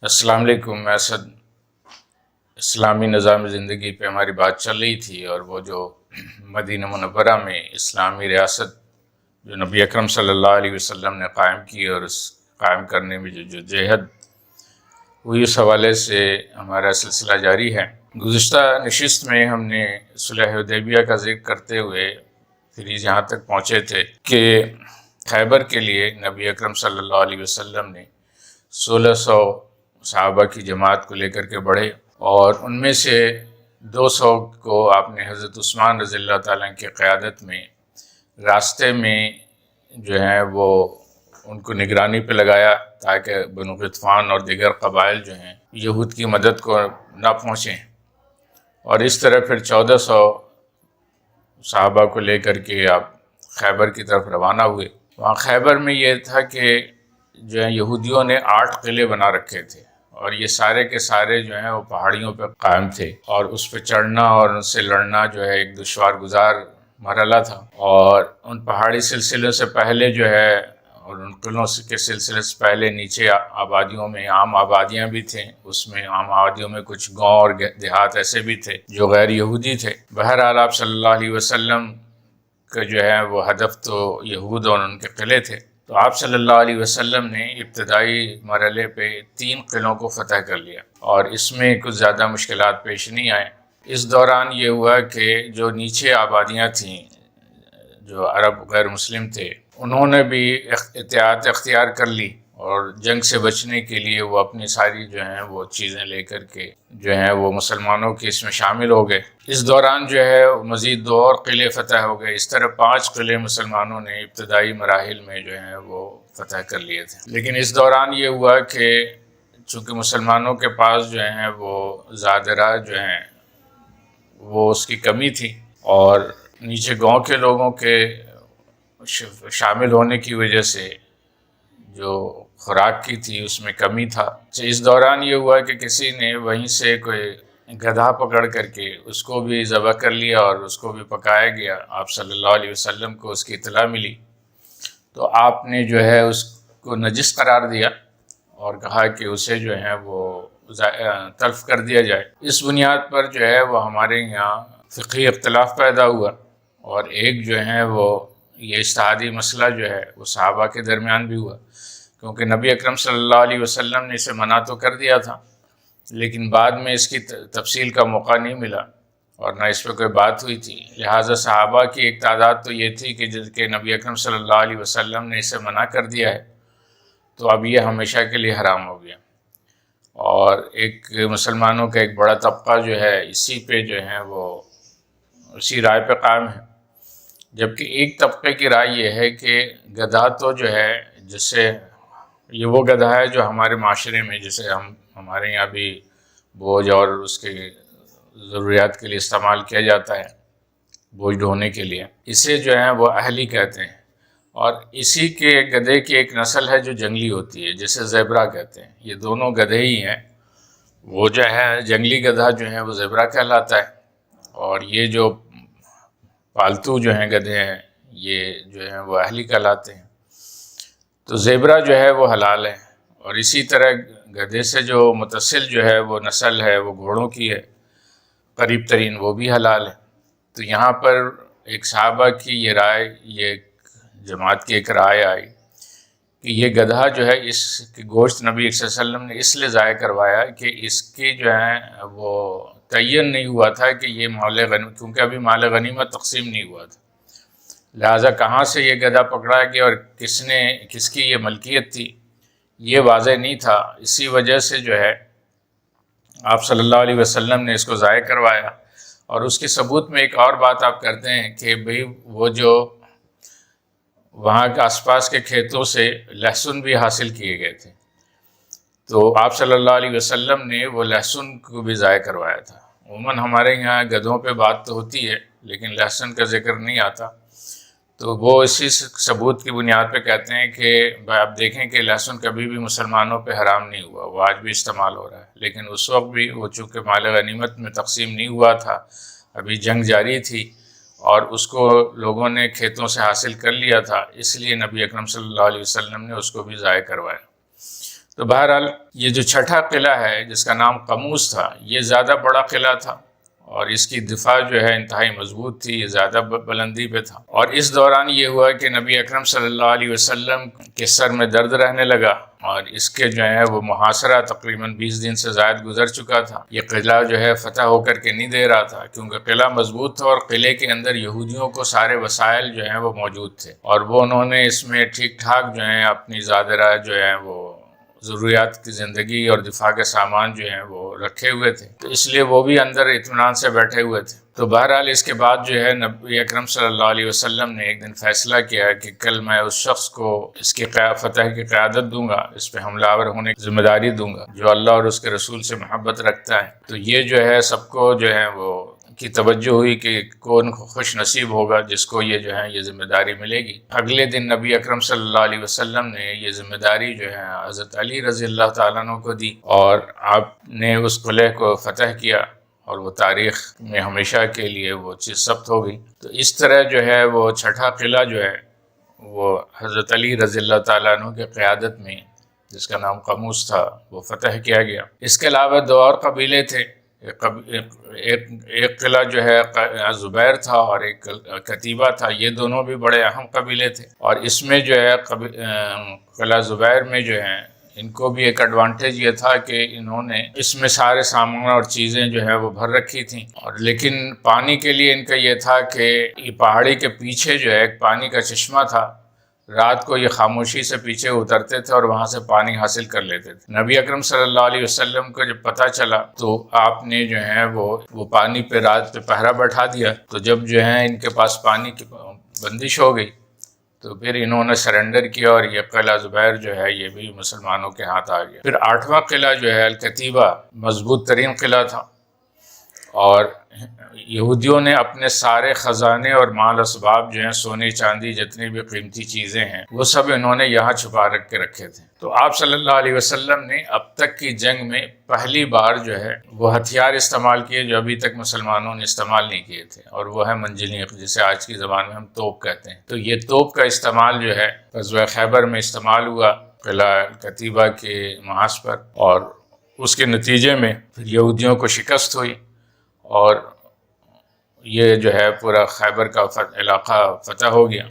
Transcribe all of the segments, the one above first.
السلام علیکم اسد۔ اسلامی نظام زندگی پہ ہماری بات چل رہی تھی، اور وہ جو مدینہ منورہ میں اسلامی ریاست جو نبی اکرم صلی اللہ علیہ وسلم نے قائم کی اور اس قائم کرنے میں جو جہد ہوئی، اس حوالے سے ہمارا سلسلہ جاری ہے۔ گزشتہ نشست میں ہم نے صلح حدیبیہ کا ذکر کرتے ہوئے پھر یہاں تک پہنچے تھے کہ خیبر کے لیے نبی اکرم صلی اللہ علیہ وسلم نے 1600 صحابہ کی جماعت کو لے کر کے بڑھے، اور ان میں سے 200 کو آپ نے حضرت عثمان رضی اللہ تعالیٰ کی قیادت میں راستے میں جو ہیں وہ ان کو نگرانی پہ لگایا تاکہ بنو غطفان اور دیگر قبائل جو ہیں یہود کی مدد کو نہ پہنچیں، اور اس طرح پھر 1400 صحابہ کو لے کر کے آپ خیبر کی طرف روانہ ہوئے۔ وہاں خیبر میں یہ تھا کہ جو ہے یہودیوں نے 8 قلعے بنا رکھے تھے، اور یہ سارے کے سارے جو ہیں وہ پہاڑیوں پہ قائم تھے، اور اس پہ چڑھنا اور ان سے لڑنا جو ہے ایک دشوار گزار مرحلہ تھا۔ اور ان پہاڑی سلسلوں سے پہلے جو ہے اور ان قلعوں کے سلسلے سے پہلے نیچے آبادیوں میں عام آبادیاں بھی تھیں، اس میں عام آبادیوں میں کچھ گاؤں اور دیہات ایسے بھی تھے جو غیر یہودی تھے۔ بہرحال آپ صلی اللہ علیہ وسلم کا جو ہے وہ ہدف تو یہود اور ان کے قلعے تھے، تو آپ صلی اللہ علیہ وسلم نے ابتدائی مرحلے پہ 3 قلعوں کو فتح کر لیا، اور اس میں کچھ زیادہ مشکلات پیش نہیں آئے۔ اس دوران یہ ہوا کہ جو نیچے آبادیاں تھیں جو عرب غیر مسلم تھے، انہوں نے بھی احتیاط اختیار کر لی، اور جنگ سے بچنے کے لیے وہ اپنی ساری جو ہیں وہ چیزیں لے کر کے جو ہیں وہ مسلمانوں کے اس میں شامل ہو گئے۔ اس دوران جو ہے مزید 2 اور قلعے فتح ہو گئے۔ اس طرح 5 قلعے مسلمانوں نے ابتدائی مراحل میں جو ہیں وہ فتح کر لیے تھے، لیکن اس دوران یہ ہوا کہ چونکہ مسلمانوں کے پاس جو ہیں وہ زادرہ جو ہیں وہ اس کی کمی تھی، اور نیچے گاؤں کے لوگوں کے شامل ہونے کی وجہ سے جو خوراک کی تھی اس میں کمی تھا۔ اس دوران یہ ہوا کہ کسی نے وہیں سے کوئی گدھا پکڑ کر کے اس کو بھی ذبح کر لیا اور اس کو بھی پکایا گیا۔ آپ صلی اللہ علیہ وسلم کو اس کی اطلاع ملی، تو آپ نے جو ہے اس کو نجس قرار دیا اور کہا کہ اسے جو ہے وہ تلف کر دیا جائے۔ اس بنیاد پر جو ہے وہ ہمارے یہاں فقہی اختلاف پیدا ہوا، اور ایک جو ہے وہ یہ اجتہادی مسئلہ جو ہے وہ صحابہ کے درمیان بھی ہوا، کیونکہ نبی اکرم صلی اللہ علیہ وسلم نے اسے منع تو کر دیا تھا، لیکن بعد میں اس کی تفصیل کا موقع نہیں ملا اور نہ اس پہ کوئی بات ہوئی تھی، لہٰذا صحابہ کی ایک تعداد تو یہ تھی کہ نبی اکرم صلی اللہ علیہ وسلم نے اسے منع کر دیا ہے، تو اب یہ ہمیشہ کے لیے حرام ہو گیا۔ اور ایک مسلمانوں کا ایک بڑا طبقہ جو ہے اسی پہ جو ہے وہ اسی رائے پہ قائم ہے، جبکہ ایک طبقے کی رائے یہ ہے کہ گدھا تو جو ہے جس سے یہ وہ گدھا ہے جو ہمارے معاشرے میں جسے ہمارے یہاں بھی بوجھ اور اس کے ضروریات کے لیے استعمال کیا جاتا ہے، بوجھ ڈھونے کے لیے، اسے جو ہے وہ اہلی کہتے ہیں، اور اسی کے گدھے کی ایک نسل ہے جو جنگلی ہوتی ہے جسے زیبرا کہتے ہیں۔ یہ دونوں گدھے ہی ہیں، وہ جو ہے جنگلی گدھا جو ہے وہ زیبرا کہلاتا ہے، اور یہ جو پالتو جو ہیں گدھے ہیں یہ جو ہیں وہ اہلی کہلاتے ہیں۔ تو زیبرا جو ہے وہ حلال ہے، اور اسی طرح گدھے سے جو متصل جو ہے وہ نسل ہے وہ گھوڑوں کی ہے قریب ترین، وہ بھی حلال ہے۔ تو یہاں پر ایک صحابہ کی یہ رائے، یہ جماعت کی ایک رائے آئی کہ یہ گدھا جو ہے اس کی گوشت نبی صلی اللہ علیہ وسلم نے اس لیے ضائع کروایا کہ اس کی جو ہے وہ تعین نہیں ہوا تھا کہ یہ مال غنیمت، کیونکہ ابھی مال غنیمت تقسیم نہیں ہوا تھا، لہٰذا کہاں سے یہ گدھا پکڑا گیا اور کس کی یہ ملکیت تھی یہ واضح نہیں تھا، اسی وجہ سے جو ہے آپ صلی اللہ علیہ وسلم نے اس کو ضائع کروایا۔ اور اس کے ثبوت میں ایک اور بات آپ کرتے ہیں کہ بھئی وہ جو وہاں کے آس پاس کے کھیتوں سے لہسن بھی حاصل کیے گئے تھے، تو آپ صلی اللہ علیہ وسلم نے وہ لہسن کو بھی ضائع کروایا تھا۔ عموماً ہمارے یہاں گدھوں پہ بات تو ہوتی ہے لیکن لہسن کا ذکر نہیں آتا، تو وہ اسی ثبوت کی بنیاد پہ کہتے ہیں کہ آپ دیکھیں کہ لہسن کبھی بھی مسلمانوں پہ حرام نہیں ہوا، وہ آج بھی استعمال ہو رہا ہے، لیکن اس وقت بھی وہ چونکہ مال غنیمت میں تقسیم نہیں ہوا تھا، ابھی جنگ جاری تھی اور اس کو لوگوں نے کھیتوں سے حاصل کر لیا تھا، اس لیے نبی اکرم صلی اللہ علیہ وسلم نے اس کو بھی ضائع کروایا۔ تو بہرحال یہ جو چھٹا قلعہ ہے جس کا نام قموس تھا، یہ زیادہ بڑا قلعہ تھا اور اس کی دفاع جو ہے انتہائی مضبوط تھی، یہ زیادہ بلندی پہ تھا۔ اور اس دوران یہ ہوا کہ نبی اکرم صلی اللہ علیہ وسلم کے سر میں درد رہنے لگا اور اس کے جو ہے وہ محاصرہ تقریباً 20 دن سے زائد گزر چکا تھا۔ یہ قلعہ جو ہے فتح ہو کر کے نہیں دے رہا تھا، کیونکہ قلعہ مضبوط تھا اور قلعے کے اندر یہودیوں کو سارے وسائل جو ہیں وہ موجود تھے، اور وہ انہوں نے اس میں ٹھیک ٹھاک جو ہیں اپنی زادرہ جو ہے وہ ضروریات کی زندگی اور دفاع کے سامان جو ہیں وہ رکھے ہوئے تھے، تو اس لیے وہ بھی اندر اطمینان سے بیٹھے ہوئے تھے۔ تو بہرحال اس کے بعد جو ہے نبی اکرم صلی اللہ علیہ وسلم نے ایک دن فیصلہ کیا کہ کل میں اس شخص کو اس کی فتح کی قیادت دوں گا، اس پہ حملہ آور ہونے کی ذمہ داری دوں گا، جو اللہ اور اس کے رسول سے محبت رکھتا ہے۔ تو یہ جو ہے سب کو جو ہے وہ کی توجہ ہوئی کہ کون خوش نصیب ہوگا جس کو یہ جو ہے یہ ذمہ داری ملے گی۔ اگلے دن نبی اکرم صلی اللہ علیہ وسلم نے یہ ذمہ داری جو ہے حضرت علی رضی اللہ تعالیٰ عنہ کو دی، اور آپ نے اس قلعے کو فتح کیا اور وہ تاریخ میں ہمیشہ کے لیے وہ چیز ثبت ہو گئی۔ تو اس طرح جو ہے وہ چھٹا قلعہ جو ہے وہ حضرت علی رضی اللہ تعالیٰ عنہ کی قیادت میں، جس کا نام قموس تھا، وہ فتح کیا گیا۔ اس کے علاوہ دو اور قبیلے تھے، ایک قلعہ جو ہے زبیر تھا اور ایک قتیبہ تھا، یہ دونوں بھی بڑے اہم قبیلے تھے، اور اس میں جو ہے قلعہ زبیر میں جو ہے ان کو بھی ایک ایڈوانٹیج یہ تھا کہ انہوں نے اس میں سارے سامان اور چیزیں جو ہے وہ بھر رکھی تھیں، اور لیکن پانی کے لیے ان کا یہ تھا کہ یہ پہاڑی کے پیچھے جو ہے ایک پانی کا چشمہ تھا، رات کو یہ خاموشی سے پیچھے اترتے تھے اور وہاں سے پانی حاصل کر لیتے تھے۔ نبی اکرم صلی اللہ علیہ وسلم کو جب پتہ چلا تو آپ نے جو ہے وہ پانی پہ رات پہ پہرا بیٹھا دیا، تو جب جو ہے ان کے پاس پانی کی بندش ہو گئی تو پھر انہوں نے سرنڈر کیا اور یہ قلعہ زبیر جو ہے یہ بھی مسلمانوں کے ہاتھ آ گیا۔ پھر 8واں قلعہ جو ہے القتیبہ مضبوط ترین قلعہ تھا، اور یہودیوں نے اپنے سارے خزانے اور مال اسباب جو ہیں سونے چاندی جتنی بھی قیمتی چیزیں ہیں وہ سب انہوں نے یہاں چھپا رکھ کے رکھے تھے۔ تو آپ صلی اللہ علیہ وسلم نے اب تک کی جنگ میں پہلی بار جو ہے وہ ہتھیار استعمال کیے جو ابھی تک مسلمانوں نے استعمال نہیں کیے تھے، اور وہ ہے منجنیق، جسے آج کی زبان میں ہم توپ کہتے ہیں۔ تو یہ توپ کا استعمال جو ہے غزوہ خیبر میں استعمال ہوا قلعہ قتیبہ کے محاذ پر، اور اس کے نتیجے میں پھر یہودیوں کو شکست ہوئی، اور یہ جو ہے پورا خیبر کا علاقہ فتح ہو گیا۔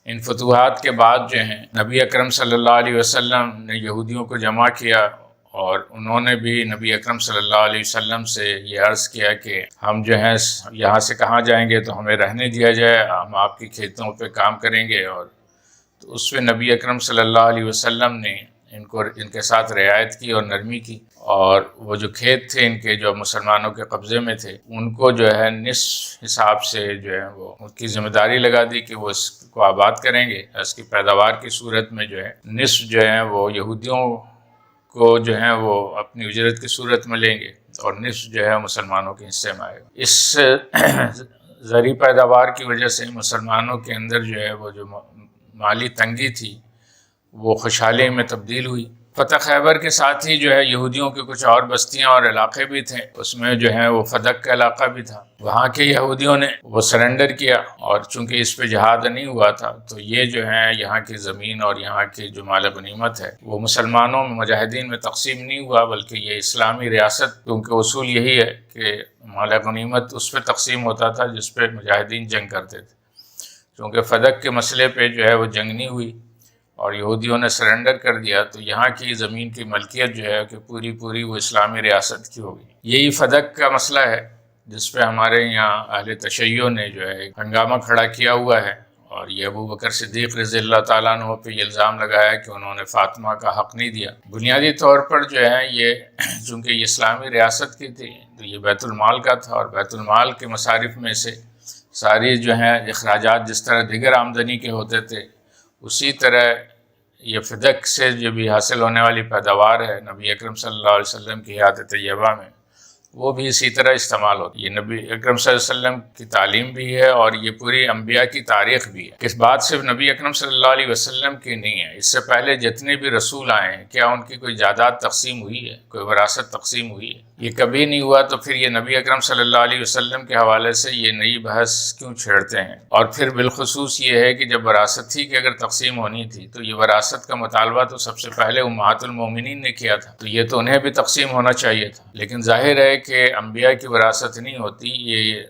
ان فتوحات کے بعد جو ہیں نبی اکرم صلی اللہ علیہ وسلم نے یہودیوں کو جمع کیا، اور انہوں نے بھی نبی اکرم صلی اللہ علیہ وسلم سے یہ عرض کیا کہ ہم جو ہیں یہاں سے کہاں جائیں گے، تو ہمیں رہنے دیا جائے، ہم آپ کی کھیتوں پہ کام کریں گے۔ اور تو اس پہ نبی اکرم صلی اللہ علیہ وسلم نے ان کے ساتھ رعایت کی اور نرمی کی، اور وہ جو کھیت تھے ان کے جو مسلمانوں کے قبضے میں تھے ان کو جو ہے نصف حساب سے جو ہے وہ ان کی ذمہ داری لگا دی کہ وہ اس کو آباد کریں گے، اس کی پیداوار کی صورت میں جو ہے نصف جو ہے وہ یہودیوں کو جو ہے وہ اپنی اجرت کی صورت میں لیں گے، اور نصف جو ہے مسلمانوں کے حصے میں آئے گا۔ اس زرعی پیداوار کی وجہ سے مسلمانوں کے اندر جو ہے وہ جو مالی تنگی تھی وہ خوشحالی میں تبدیل ہوئی۔ فتح خیبر کے ساتھ ہی جو ہے یہودیوں کے کچھ اور بستیاں اور علاقے بھی تھے، اس میں جو ہے وہ فدق کا علاقہ بھی تھا، وہاں کے یہودیوں نے وہ سرنڈر کیا، اور چونکہ اس پہ جہاد نہیں ہوا تھا تو یہ جو ہے یہاں کی زمین اور یہاں کی جو مال غنیمت ہے وہ مسلمانوں میں مجاہدین میں تقسیم نہیں ہوا، بلکہ یہ اسلامی ریاست، کیونکہ اصول یہی ہے کہ مال غنیمت اس پہ تقسیم ہوتا تھا جس پہ مجاہدین جنگ کرتے تھے۔ چونکہ فدق کے مسئلے پہ جو ہے وہ جنگ نہیں ہوئی اور یہودیوں نے سرنڈر کر دیا، تو یہاں کی زمین کی ملکیت جو ہے کہ پوری وہ اسلامی ریاست کی ہو گئی۔ یہی فدق کا مسئلہ ہے جس پہ ہمارے یہاں اہل تشیع نے جو ہے ہنگامہ کھڑا کیا ہوا ہے، اور یہ ابو بکر صدیق رضی اللہ تعالیٰ عنہ پہ یہ الزام لگایا کہ انہوں نے فاطمہ کا حق نہیں دیا۔ بنیادی طور پر جو ہے یہ چونکہ یہ اسلامی ریاست کی تھی تو یہ بیت المال کا تھا، اور بیت المال کے مصارف میں سے ساری جو ہیں اخراجات جس طرح دیگر آمدنی کے ہوتے تھے، اسی طرح یہ فدق سے جو بھی حاصل ہونے والی پیداوار ہے نبی اکرم صلی اللہ علیہ وسلم کی حیات طیبہ میں، وہ بھی اسی طرح استعمال ہوتی ہے۔ یہ نبی اکرم صلی اللہ علیہ وسلم کی تعلیم بھی ہے اور یہ پوری انبیاء کی تاریخ بھی ہے۔ اس بات صرف نبی اکرم صلی اللہ علیہ وسلم کی نہیں ہے، اس سے پہلے جتنے بھی رسول آئے ہیں کیا ان کی کوئی جائیداد تقسیم ہوئی ہے، کوئی وراثت تقسیم ہوئی ہے؟ یہ کبھی نہیں ہوا، تو پھر یہ نبی اکرم صلی اللہ علیہ وسلم کے حوالے سے یہ نئی بحث کیوں چھیڑتے ہیں؟ اور پھر بالخصوص یہ ہے کہ جب وراثت تھی کہ اگر تقسیم ہونی تھی تو یہ وراثت کا مطالبہ تو سب سے پہلے امہات المومنین نے کیا تھا، تو یہ تو انہیں بھی تقسیم ہونا چاہیے تھا۔ لیکن ظاہر ہے کہ انبیاء کی وراثت نہیں ہوتی، یہ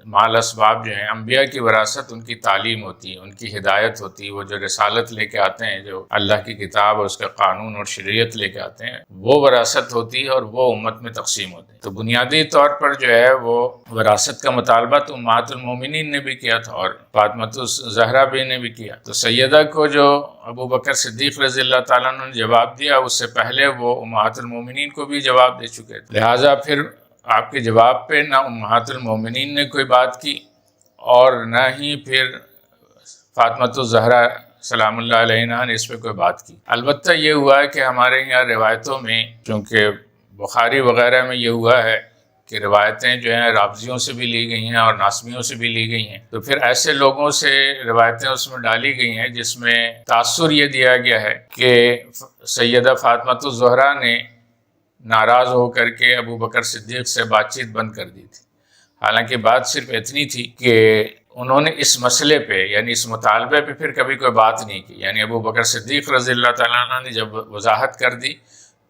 مال اسباب جو ہیں، انبیاء کی وراثت ان کی تعلیم ہوتی ہے، ان کی ہدایت ہوتی ہے، وہ جو رسالت لے کے آتے ہیں، جو اللہ کی کتاب اور اس کا قانون اور شریعت لے کے آتے ہیں، وہ وراثت ہوتی ہے اور وہ امت میں تقسیم ہوتی ہے۔ تو بنیادی طور پر جو ہے وہ وراثت کا مطالبہ تو امہات المومنین نے بھی کیا تھا اور فاطمۃ الزہرا بھی نے بھی کیا۔ تو سیدہ کو جو ابو بکر صدیق رضی اللہ تعالیٰ عنہ نے جواب دیا، اس سے پہلے وہ امہات المومنین کو بھی جواب دے چکے تھے، لہٰذا پھر آپ کے جواب پہ نہ امہات المومنین نے کوئی بات کی اور نہ ہی پھر فاطمۃ الزہرا سلام اللہ علیہا نے اس پہ کوئی بات کی۔ البتہ یہ ہوا ہے کہ ہمارے یہاں روایتوں میں، چونکہ بخاری وغیرہ میں یہ ہوا ہے کہ روایتیں جو ہیں رافضیوں سے بھی لی گئی ہیں اور ناسمیوں سے بھی لی گئی ہیں، تو پھر ایسے لوگوں سے روایتیں اس میں ڈالی گئی ہیں جس میں تاثر یہ دیا گیا ہے کہ سیدہ فاطمۃ الزہرا نے ناراض ہو کر کے ابو بکر صدیق سے بات چیت بند کر دی تھی۔ حالانکہ بات صرف اتنی تھی کہ انہوں نے اس مسئلے پہ، یعنی اس مطالبے پہ پھر کبھی کوئی بات نہیں کی، یعنی ابو بکر صدیق رضی اللہ تعالیٰ عنہ نے جب وضاحت کر دی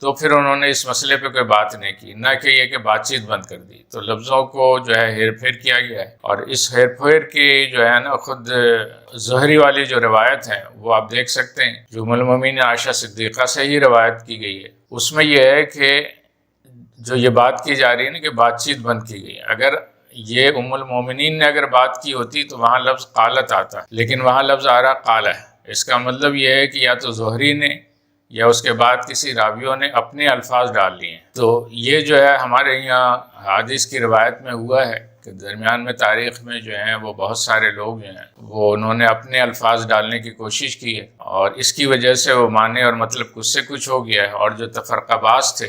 تو پھر انہوں نے اس مسئلے پہ کوئی بات نہیں کی، نہ کہ یہ کہ بات چیت بند کر دی۔ تو لفظوں کو جو ہے ہیر پھیر کیا گیا ہے، اور اس ہیر پھیر کی جو ہے نا خود زہری والی جو روایت ہے وہ آپ دیکھ سکتے ہیں، جو ام المومنین عائشہ صدیقہ سے ہی روایت کی گئی ہے، اس میں یہ ہے کہ جو یہ بات کی جا رہی ہے نا کہ بات چیت بند کی گئی، اگر یہ ام المومنین نے اگر بات کی ہوتی تو وہاں لفظ قالت آتا، لیکن وہاں لفظ آ رہا قالہ ہے۔ اس کا مطلب یہ ہے کہ یا تو زہری نے یا اس کے بعد کسی راویوں نے اپنے الفاظ ڈال لیے ہیں۔ تو یہ جو ہے ہمارے یہاں حدیث کی روایت میں ہوا ہے کہ درمیان میں تاریخ میں جو ہیں وہ بہت سارے لوگ جو ہیں وہ انہوں نے اپنے الفاظ ڈالنے کی کوشش کی ہے، اور اس کی وجہ سے وہ معنی اور مطلب کچھ سے کچھ ہو گیا ہے، اور جو تفرقہ باز تھے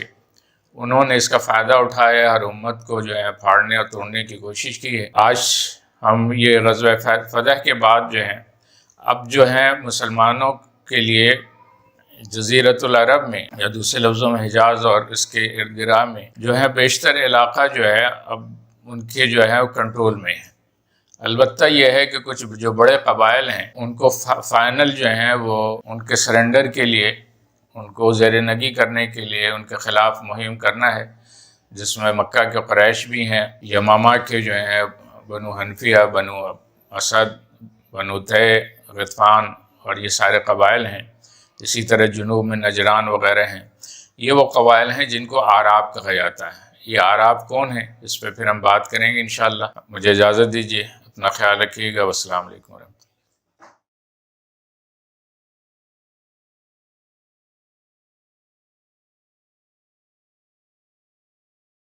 انہوں نے اس کا فائدہ اٹھایا، ہر امت کو جو ہے پھاڑنے اور توڑنے کی کوشش کی ہے۔ آج ہم یہ غزوہ فتح کے بعد جو ہیں اب جو ہیں مسلمانوں کے لیے جزیرۃ العرب میں، یا دوسرے لفظوں میں حجاز اور اس کے ارد گرد میں جو ہے بیشتر علاقہ جو ہے اب ان کے جو ہے وہ کنٹرول میں ہے۔ البتہ یہ ہے کہ کچھ جو بڑے قبائل ہیں ان کو فائنل جو ہیں وہ ان کے سرنڈر کے لیے، ان کو زیر نگی کرنے کے لیے ان کے خلاف مہم کرنا ہے، جس میں مکہ کے قریش بھی ہیں، یمامہ کے جو ہیں بنو حنفیہ، بنو اسد، بنو تے، غطفان اور یہ سارے قبائل ہیں، اسی طرح جنوب میں نجران وغیرہ ہیں۔ یہ وہ قبائل ہیں جن کو اعراب کہا جاتا ہے۔ یہ اعراب کون ہیں اس پہ پھر ہم بات کریں گے انشاءاللہ۔ مجھے اجازت دیجیے، اپنا خیال رکھیے گا، والسلام علیکم ورحمۃ اللہ۔